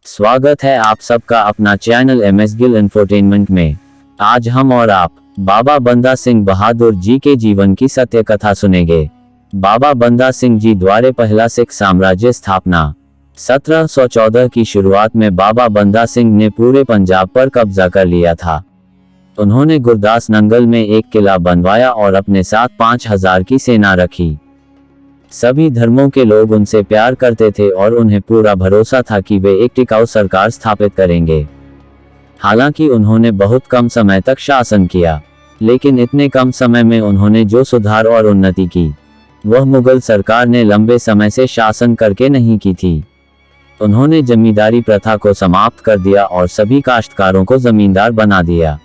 स्वागत है आप सबका अपना चैनल MS गिल इंफोटेनमेंट में। आज हम और आप बाबा बंदा सिंह बहादुर जी के जीवन की सत्य कथा सुनेंगे। बाबा बंदा सिंह जी द्वारा पहला सिख साम्राज्य स्थापना। 1714 की शुरुआत में बाबा बंदा सिंह ने पूरे पंजाब पर कब्जा कर लिया था। उन्होंने गुरदास नंगल में एक किला बनवाया और अपने साथ 5000 की सेना रखी। सभी धर्मों के लोग उनसे प्यार करते थे और उन्हें पूरा भरोसा था कि वे एक टिकाऊ सरकार स्थापित करेंगे। हालांकि उन्होंने बहुत कम समय तक शासन किया, लेकिन इतने कम समय में उन्होंने जो सुधार और उन्नति की, वह मुगल सरकार ने लंबे समय से शासन करके नहीं की थी। उन्होंने जमींदारी प्रथा को समाप्त कर दिया और सभी काश्तकारों को जमींदार बना दिया।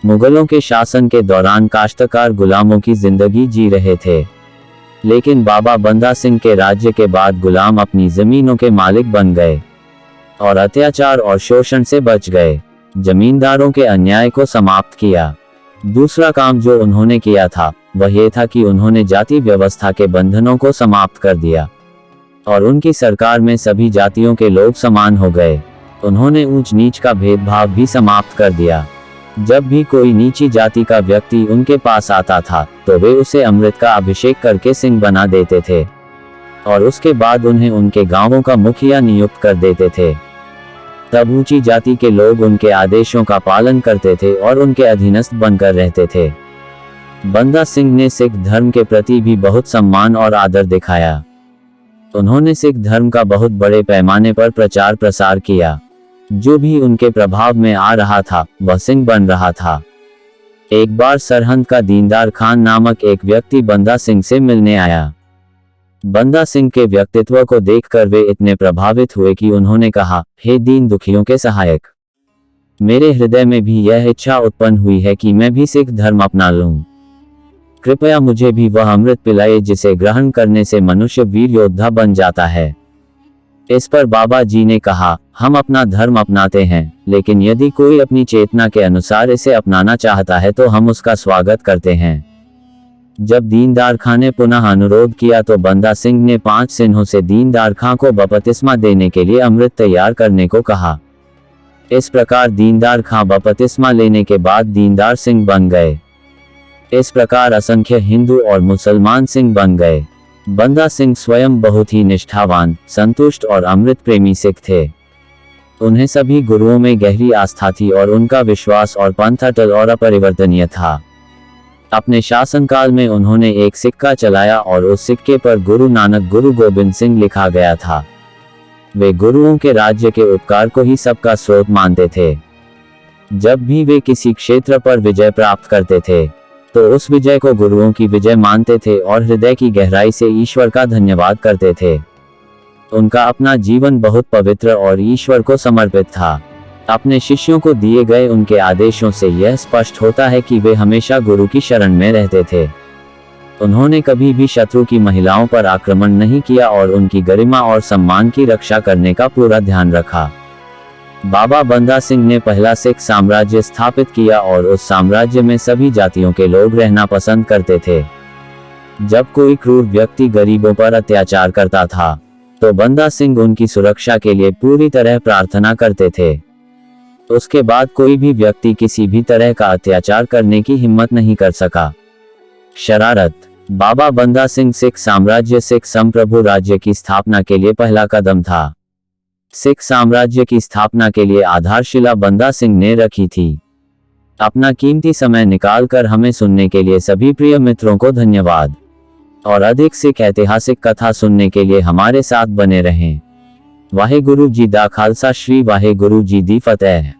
मुगलों के शासन के दौरान काश्तकार गुलामों की जिंदगी जी रहे थे, लेकिन बाबा बंदा सिंह के राज्य के बाद गुलाम अपनी जमीनों के मालिक बन गए और अत्याचार और शोषण से बच गए। जमींदारों के अन्याय को समाप्त किया। दूसरा काम जो उन्होंने किया था वह यह था कि उन्होंने जाति व्यवस्था के बंधनों को समाप्त कर दिया और उनकी सरकार में सभी जातियों के लोग समान हो गए। उन्होंने ऊंच नीच का भेदभाव भी समाप्त कर दिया। जब भी कोई नीची जाति का व्यक्ति उनके पास आता था तो वे उसे अमृत का अभिषेक करके सिंह बना देते थे और उसके बाद उन्हें उनके गांवों का मुखिया नियुक्त कर देते थे। तब ऊंची जाति के लोग उनके आदेशों का पालन करते थे और उनके अधीनस्थ बनकर रहते थे। बंदा सिंह ने सिख धर्म के प्रति भी बहुत सम्मान और आदर दिखाया। उन्होंने सिख धर्म का बहुत बड़े पैमाने पर प्रचार प्रसार किया। जो भी उनके प्रभाव में आ रहा था वह सिंह बन रहा था। एक बार सरहंद का दीनदार खान नामक एक व्यक्ति बंदा सिंह से मिलने आया। बंदा सिंह के व्यक्तित्व को देखकर वे इतने प्रभावित हुए कि उन्होंने कहा, हे दीन दुखियों के सहायक, मेरे हृदय में भी यह इच्छा उत्पन्न हुई है कि मैं भी सिख धर्म अपना लूं। कृपया मुझे भी वह अमृत पिलाए जिसे ग्रहण करने से मनुष्य वीर योद्धा बन जाता है। इस पर बाबा जी ने कहा, हम अपना धर्म अपनाते हैं, लेकिन यदि कोई अपनी चेतना के अनुसार इसे अपनाना चाहता है तो हम उसका स्वागत करते हैं। जब दीनदार खां ने पुनः अनुरोध किया तो बंदा सिंह ने 5 सिन्हों से दीनदार खां को बपतिस्मा देने के लिए अमृत तैयार करने को कहा। इस प्रकार दीनदार खां बपतिस्मा लेने के बाद दीनदार सिंह बन गए। इस प्रकार असंख्य हिंदू और मुसलमान सिंह बन गए। बंदा सिंह स्वयं बहुत ही निष्ठावान, संतुष्ट और अमृत प्रेमी सिख थे। उन्हें सभी गुरुओं में गहरी आस्था थी और उनका विश्वास और पंथ अटल और अपरिवर्तनीय था। अपने शासनकाल में उन्होंने एक सिक्का चलाया और उस सिक्के पर गुरु नानक गुरु गोबिंद सिंह लिखा गया था। वे गुरुओं के राज्य के उपकार को ही सबका स्रोत मानते थे। जब भी वे किसी क्षेत्र पर विजय प्राप्त करते थे तो उस विजय को गुरुओं की विजय मानते थे और हृदय की गहराई से ईश्वर का धन्यवाद करते थे। उनका अपना जीवन बहुत पवित्र और ईश्वर को समर्पित था। अपने शिष्यों को दिए गए उनके आदेशों से यह स्पष्ट होता है कि वे हमेशा गुरु की शरण में रहते थे। उन्होंने कभी भी शत्रु की महिलाओं पर आक्रमण नहीं किया और उनकी गरिमा और सम्मान की रक्षा करने का पूरा ध्यान रखा। बाबा बंदा सिंह ने पहला सिख साम्राज्य स्थापित किया और उस साम्राज्य में सभी जातियों के लोग रहना पसंद करते थे। जब कोई क्रूर व्यक्ति गरीबों पर अत्याचार करता था तो बंदा सिंह उनकी सुरक्षा के लिए पूरी तरह प्रार्थना करते थे। उसके बाद कोई भी व्यक्ति किसी भी तरह का अत्याचार करने की हिम्मत नहीं कर सका। शरारत। बाबा बंदा सिंह सिख साम्राज्य सिख संप्रभु राज्य की स्थापना के लिए पहला कदम था। सिख साम्राज्य की स्थापना के लिए आधारशिला बंदा सिंह ने रखी थी। अपना कीमती समय निकालकर हमें सुनने के लिए सभी प्रिय मित्रों को धन्यवाद और अधिक सिख ऐतिहासिक कथा सुनने के लिए हमारे साथ बने रहें। वाहे गुरु जी दा खालसा, श्री वाहे गुरु जी दी फतेह।